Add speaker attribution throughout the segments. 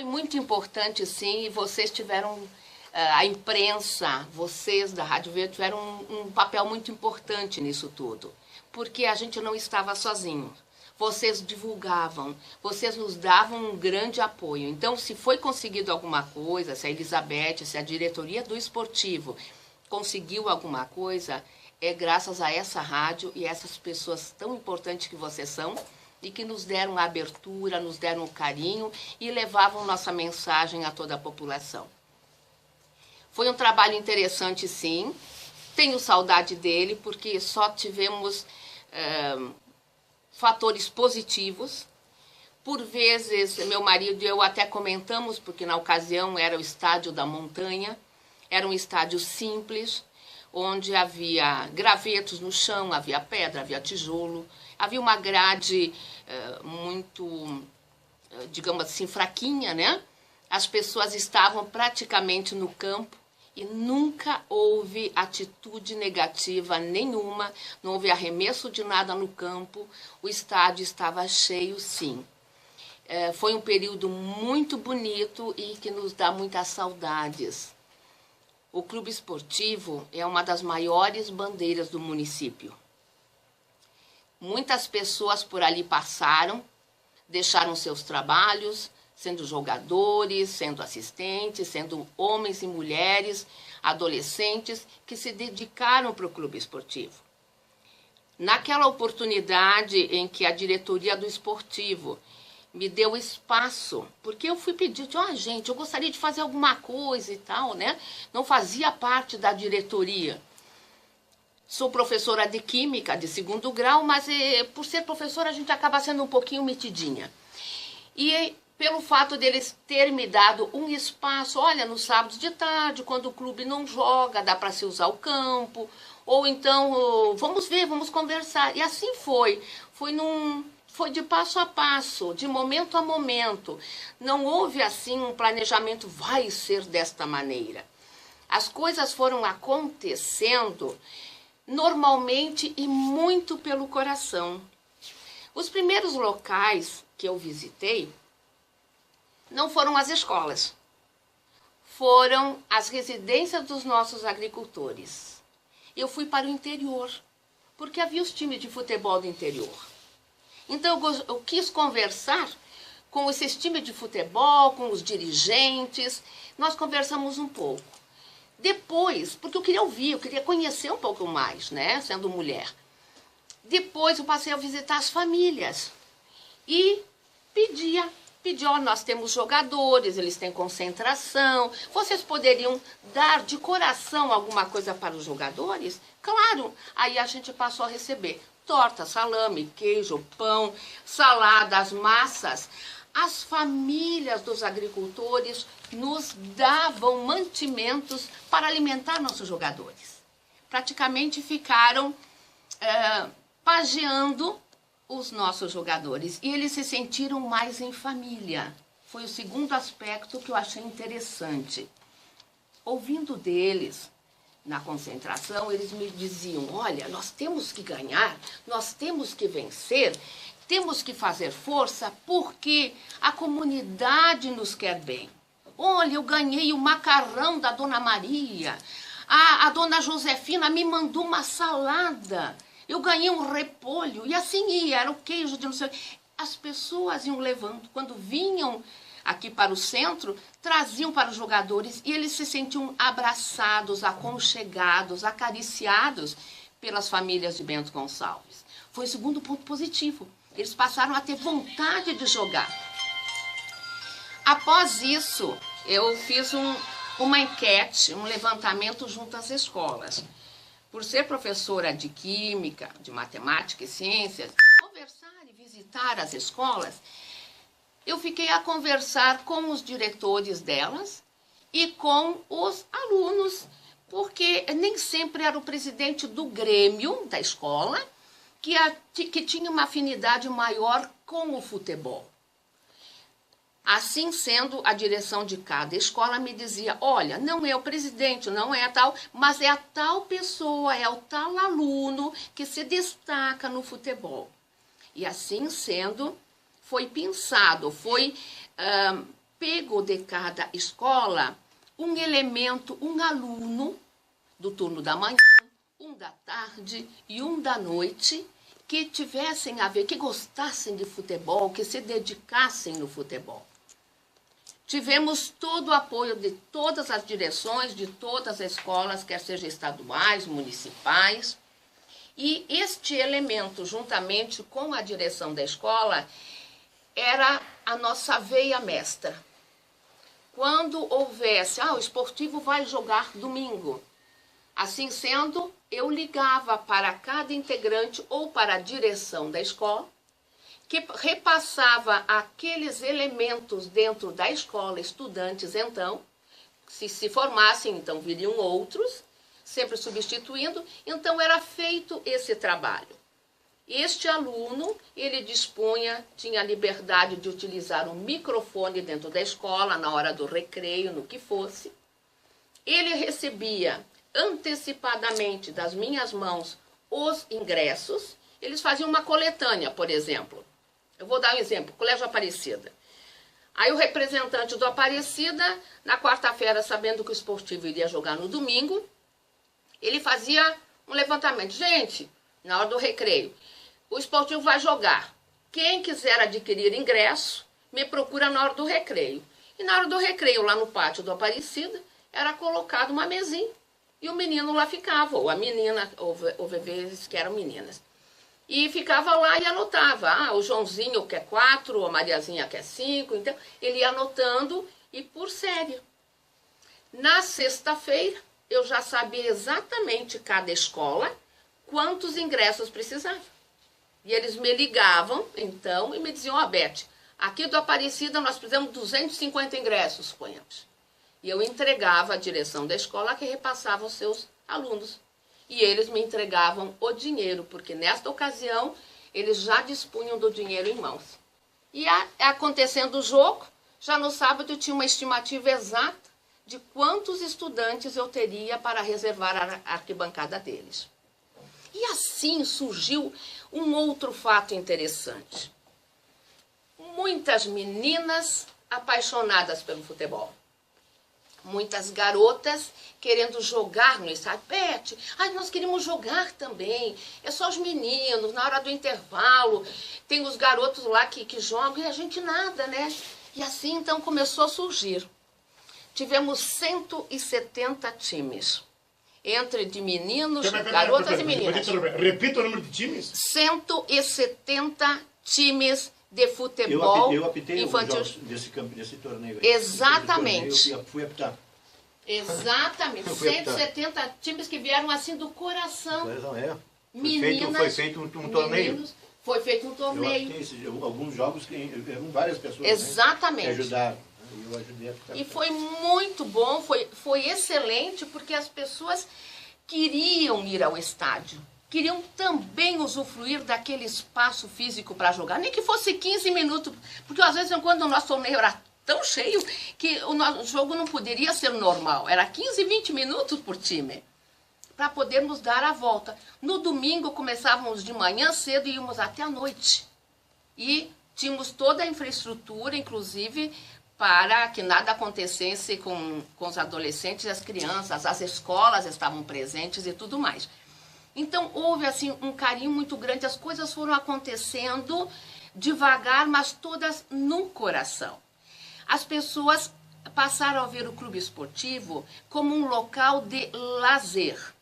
Speaker 1: Foi muito importante, sim, e vocês tiveram, a imprensa, vocês da Rádio Verde tiveram um papel muito importante nisso tudo, porque a gente não estava sozinho. Vocês divulgavam, vocês nos davam um grande apoio. Então, se foi conseguido alguma coisa, se a Elizabeth, se a diretoria do esportivo conseguiu alguma coisa, é graças a essa rádio e essas pessoas tão importantes que vocês são, e que nos deram a abertura, nos deram o carinho e levavam nossa mensagem a toda a população. Foi um trabalho interessante, sim. Tenho saudade dele, porque só tivemos fatores positivos. Por vezes, meu marido e eu até comentamos, porque na ocasião era o estádio da Montanha, era um estádio simples, onde havia gravetos no chão, havia pedra, havia tijolo, havia uma grade muito, digamos assim, fraquinha, né? As pessoas estavam praticamente no campo e nunca houve atitude negativa nenhuma, não houve arremesso de nada no campo, o estádio estava cheio, sim. Foi um período muito bonito e que nos dá muitas saudades. O Clube Esportivo é uma das maiores bandeiras do município. Muitas pessoas por ali passaram, deixaram seus trabalhos, sendo jogadores, sendo assistentes, sendo homens e mulheres, adolescentes, que se dedicaram para o Clube Esportivo. Naquela oportunidade em que a diretoria do Esportivo me deu espaço, porque eu fui pedir, gente, eu gostaria de fazer alguma coisa e tal, né? Não fazia parte da diretoria. Sou professora de Química, de 2º grau, mas por ser professora a gente acaba sendo um pouquinho metidinha. E pelo fato deles terem me dado um espaço, olha, nos sábados de tarde, quando o clube não joga, dá para se usar o campo, ou então, vamos ver, vamos conversar. E assim foi. Foi de passo a passo, de momento a momento. Não houve assim um planejamento, vai ser desta maneira. As coisas foram acontecendo normalmente e muito pelo coração. Os primeiros locais que eu visitei não foram as escolas, foram as residências dos nossos agricultores. Eu fui para o interior, porque havia os times de futebol do interior. Então eu quis conversar com esses times de futebol, com os dirigentes, nós conversamos um pouco. Depois, porque eu queria ouvir, eu queria conhecer um pouco mais, né, sendo mulher. Depois eu passei a visitar as famílias e pedi, nós temos jogadores, eles têm concentração, vocês poderiam dar de coração alguma coisa para os jogadores? Claro, aí a gente passou a receber torta, salame, queijo, pão, saladas, massas. As famílias dos agricultores nos davam mantimentos para alimentar nossos jogadores. Praticamente ficaram pageando os nossos jogadores e eles se sentiram mais em família. Foi o segundo aspecto que eu achei interessante. Ouvindo deles, na concentração, eles me diziam, olha, nós temos que ganhar, nós temos que vencer, temos que fazer força porque a comunidade nos quer bem. Olha, eu ganhei o macarrão da Dona Maria, a Dona Josefina me mandou uma salada, eu ganhei um repolho, e assim ia, era o queijo de não sei. As pessoas iam levando, quando vinham aqui para o centro, traziam para os jogadores e eles se sentiam abraçados, aconchegados, acariciados pelas famílias de Bento Gonçalves. Foi o segundo ponto positivo. Eles passaram a ter vontade de jogar. Após isso, eu fiz uma enquete, um levantamento junto às escolas. Por ser professora de Química, de Matemática e Ciências, e conversar e visitar as escolas, eu fiquei a conversar com os diretores delas e com os alunos, porque nem sempre era o presidente do grêmio da escola que tinha uma afinidade maior com o futebol. Assim sendo, a direção de cada escola me dizia, olha, não é o presidente, não é a tal, mas é a tal pessoa, é o tal aluno que se destaca no futebol. E assim sendo, foi pensado, foi apego de cada escola um elemento, um aluno do turno da manhã, um da tarde e um da noite, que tivessem a ver, que gostassem de futebol, que se dedicassem no futebol. Tivemos todo o apoio de todas as direções, de todas as escolas, quer sejam estaduais, municipais. E este elemento, juntamente com a direção da escola, era a nossa veia mestra. Quando houvesse, o esportivo vai jogar domingo. Assim sendo, eu ligava para cada integrante ou para a direção da escola, que repassava aqueles elementos dentro da escola, estudantes então, se formassem, então viriam outros, sempre substituindo, então era feito esse trabalho. Este aluno, ele tinha liberdade de utilizar um microfone dentro da escola, na hora do recreio, no que fosse. Ele recebia antecipadamente das minhas mãos os ingressos. Eles faziam uma coletânea, por exemplo. Eu vou dar um exemplo, Colégio Aparecida. Aí o representante do Aparecida, na quarta-feira, sabendo que o esportivo iria jogar no domingo, ele fazia um levantamento. Gente, na hora do recreio, o esportivo vai jogar. Quem quiser adquirir ingresso, me procura na hora do recreio. E na hora do recreio, lá no pátio do Aparecida, era colocado uma mesinha. E o menino lá ficava, ou a menina, ou bebês que eram meninas. E ficava lá e anotava. O Joãozinho quer 4, a Mariazinha quer 5. Então, ele ia anotando e por série. Na sexta-feira, eu já sabia exatamente cada escola quantos ingressos precisava. E eles me ligavam, então, e me diziam, Beth, aqui do Aparecida nós precisamos de 250 ingressos, suponhamos. E eu entregava a direção da escola que repassava os seus alunos. E eles me entregavam o dinheiro, porque nesta ocasião eles já dispunham do dinheiro em mãos. E acontecendo o jogo, já no sábado eu tinha uma estimativa exata de quantos estudantes eu teria para reservar a arquibancada deles. E assim surgiu um outro fato interessante. Muitas meninas apaixonadas pelo futebol. Muitas garotas querendo jogar no estádio. Beth, nós queremos jogar também. É só os meninos, na hora do intervalo. Tem os garotos lá que jogam e a gente nada, né? E assim, então, começou a surgir. Tivemos 170 times. Entre de meninos, garotas e meninas.
Speaker 2: Repita o número de times.
Speaker 1: 170 times de futebol
Speaker 2: eu apitei
Speaker 1: infantil.
Speaker 2: Os jogos desse torneio.
Speaker 1: Exatamente.
Speaker 2: Eu fui apitar.
Speaker 1: Exatamente. 170 times que vieram assim do coração.
Speaker 2: Meninas, foi feito um torneio.
Speaker 1: Foi feito um torneio.
Speaker 2: Eu apitei alguns jogos que eram várias pessoas.
Speaker 1: Exatamente.
Speaker 2: Né, que ajudaram. Eu ajudei a ficar.
Speaker 1: E foi muito bom, foi excelente, porque as pessoas queriam ir ao estádio. Queriam também usufruir daquele espaço físico para jogar, nem que fosse 15 minutos, porque às vezes quando o nosso torneio era tão cheio que o nosso jogo não poderia ser normal, era 15, 20 minutos por time, para podermos dar a volta. No domingo começávamos de manhã cedo e íamos até a noite, e tínhamos toda a infraestrutura, inclusive, para que nada acontecesse com os adolescentes e as crianças, as escolas estavam presentes e tudo mais. Então, houve assim um carinho muito grande, as coisas foram acontecendo devagar, mas todas no coração. As pessoas passaram a ver o clube esportivo como um local de lazer.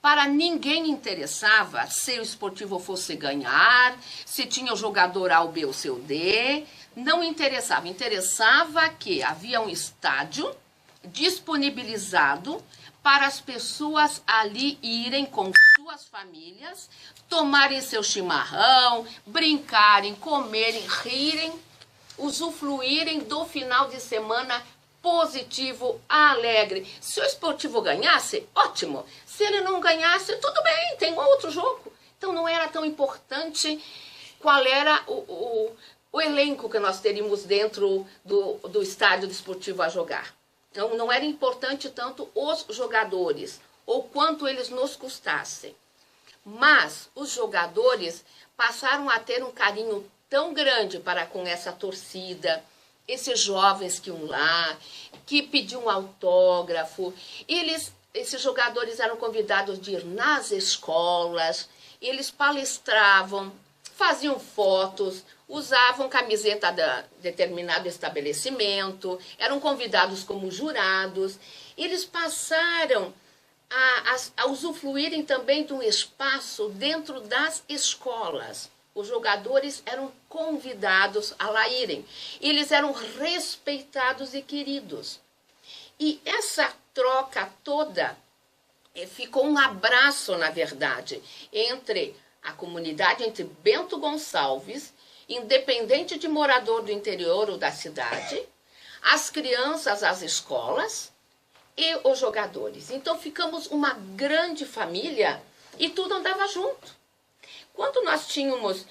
Speaker 1: Para ninguém interessava se o esportivo fosse ganhar, se tinha o jogador A, o B ou C ou D, não interessava. Interessava que havia um estádio disponibilizado para as pessoas ali irem com suas famílias, tomarem seu chimarrão, brincarem, comerem, rirem, usufruírem do final de semana positivo, alegre. Se o esportivo ganhasse, ótimo. Se ele não ganhasse, tudo bem, tem outro jogo. Então não era tão importante qual era o elenco que nós teríamos dentro do estádio desportivo a jogar. Então, não era importante tanto os jogadores, ou quanto eles nos custassem. Mas os jogadores passaram a ter um carinho tão grande para com essa torcida, esses jovens que iam lá, que pediam autógrafo, esses jogadores eram convidados de ir nas escolas, eles palestravam, faziam fotos, usavam camiseta de determinado estabelecimento, eram convidados como jurados. Eles passaram a usufruírem também de um espaço dentro das escolas. Os jogadores eram convidados a lá irem. Eles eram respeitados e queridos. E essa troca toda ficou um abraço, na verdade, entre a comunidade, entre Bento Gonçalves, independente de morador do interior ou da cidade, as crianças, as escolas e os jogadores. Então ficamos uma grande família e tudo andava junto. Quando nós tínhamos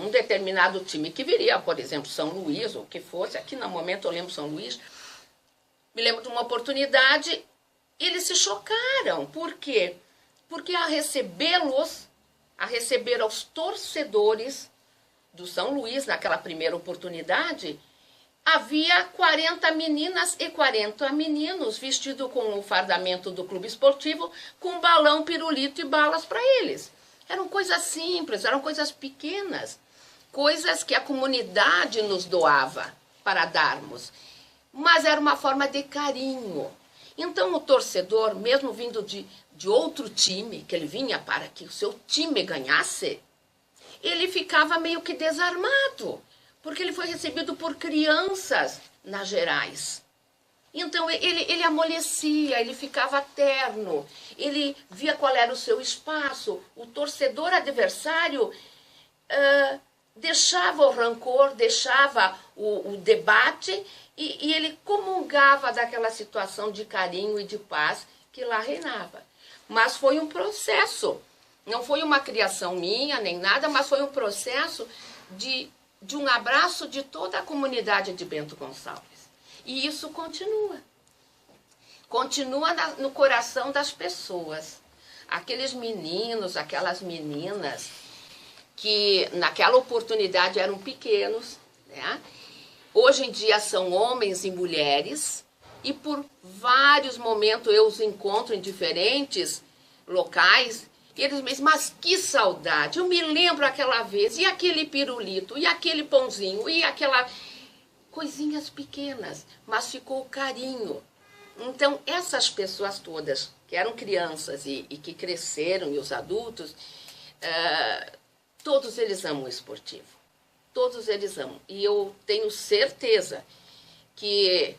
Speaker 1: um determinado time que viria, por exemplo, São Luís, ou o que fosse, aqui no momento eu lembro São Luís, me lembro de uma oportunidade, eles se chocaram. Por quê? Porque a receber aos torcedores do São Luís, naquela primeira oportunidade, havia 40 meninas e 40 meninos vestidos com o fardamento do clube esportivo, com balão, pirulito e balas para eles. Eram coisas simples, eram coisas pequenas, coisas que a comunidade nos doava para darmos. Mas era uma forma de carinho. Então o torcedor, mesmo vindo de outro time, que ele vinha para que o seu time ganhasse, ele ficava meio que desarmado, porque ele foi recebido por crianças nas Gerais. Então ele amolecia, ele ficava terno, ele via qual era o seu espaço. O torcedor adversário deixava o rancor, deixava o debate e ele comungava daquela situação de carinho e de paz que lá reinava. Mas foi um processo, não foi uma criação minha nem nada, mas foi um processo de um abraço de toda a comunidade de Bento Gonçalves. E isso continua. Continua no coração das pessoas. Aqueles meninos, aquelas meninas que naquela oportunidade eram pequenos, né? Hoje em dia são homens e mulheres, e por vários momentos eu os encontro em diferentes locais, e eles me dizem, mas que saudade, eu me lembro aquela vez, e aquele pirulito, e aquele pãozinho, e aquela... Coisinhas pequenas, mas ficou carinho. Então, essas pessoas todas, que eram crianças e que cresceram, e os adultos, todos eles amam o esportivo. Todos eles amam. E eu tenho certeza que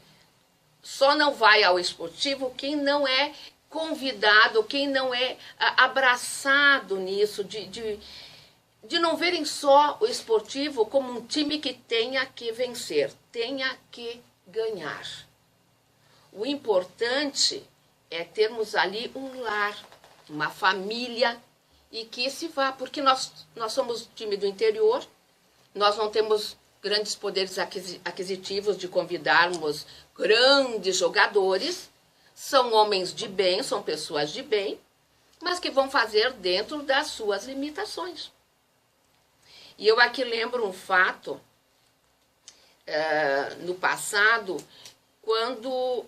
Speaker 1: só não vai ao esportivo quem não é convidado, quem não é abraçado nisso, de não verem só o esportivo como um time que tenha que vencer, tenha que ganhar. O importante é termos ali um lar, uma família, e que se vá, porque nós somos time do interior, nós não temos grandes poderes aquisitivos de convidarmos grandes jogadores, são homens de bem, são pessoas de bem, mas que vão fazer dentro das suas limitações. E eu aqui lembro um fato, no passado, quando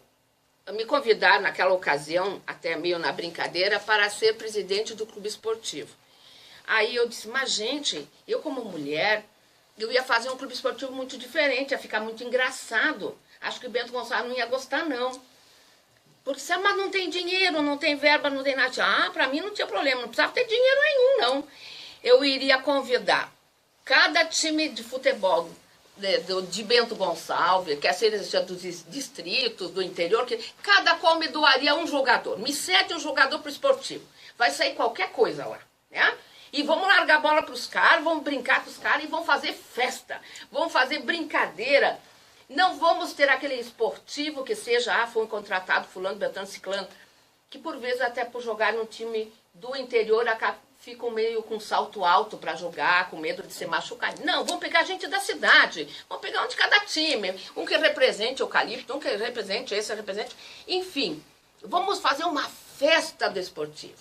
Speaker 1: me convidaram naquela ocasião, até meio na brincadeira, para ser presidente do clube esportivo. Aí eu disse, mas gente, eu como mulher, eu ia fazer um clube esportivo muito diferente, ia ficar muito engraçado. Acho que o Bento Gonçalves não ia gostar, não. Porque, mas não tem dinheiro, não tem verba, não tem nada. Ah, para mim não tinha problema, não precisava ter dinheiro nenhum, não. Eu iria convidar cada time de futebol de Bento Gonçalves, quer seja dos distritos, do interior, que cada qual me doaria um jogador. Me cede um jogador para o esportivo. Vai sair qualquer coisa lá, né? E vamos largar a bola para os caras, vamos brincar com os caras e vamos fazer festa. Vamos fazer brincadeira. Não vamos ter aquele esportivo que seja, foi contratado fulano, beltrano, ciclano, que por vezes até por jogar num time do interior ficam meio com salto alto para jogar, com medo de se machucar. Não, vamos pegar gente da cidade, vamos pegar um de cada time, um que represente o Eucalipto, um que represente esse, represente... Enfim, vamos fazer uma festa do esportivo.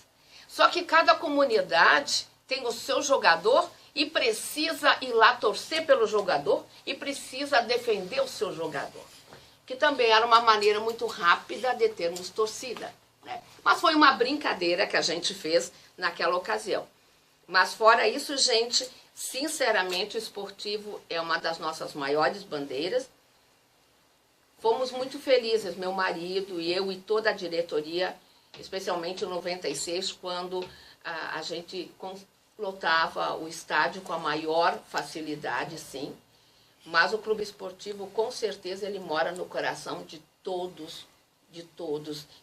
Speaker 1: Só que cada comunidade tem o seu jogador e precisa ir lá torcer pelo jogador e precisa defender o seu jogador. Que também era uma maneira muito rápida de termos torcida, né? Mas foi uma brincadeira que a gente fez naquela ocasião. Mas fora isso, gente, sinceramente o esportivo é uma das nossas maiores bandeiras. Fomos muito felizes, meu marido e eu e toda a diretoria, especialmente em 96, quando a gente lotava o estádio com a maior facilidade, sim. Mas o clube esportivo, com certeza, ele mora no coração de todos,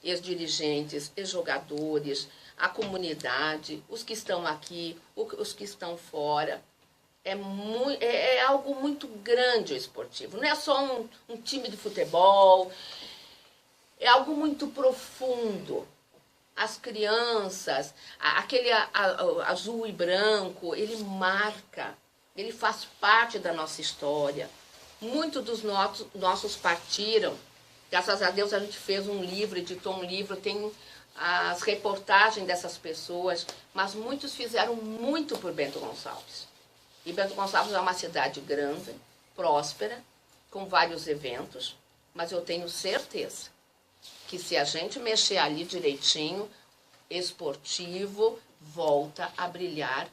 Speaker 1: ex-dirigentes, ex-jogadores, a comunidade, os que estão aqui, os que estão fora. É algo muito grande o esportivo, não é só um time de futebol, é algo muito profundo. As crianças, aquele azul e branco, ele marca, ele faz parte da nossa história. Muitos dos nossos partiram, graças a Deus a gente fez um livro, editou um livro, tem as reportagens dessas pessoas, mas muitos fizeram muito por Bento Gonçalves. E Bento Gonçalves é uma cidade grande, próspera, com vários eventos, mas eu tenho certeza que se a gente mexer ali direitinho, esportivo volta a brilhar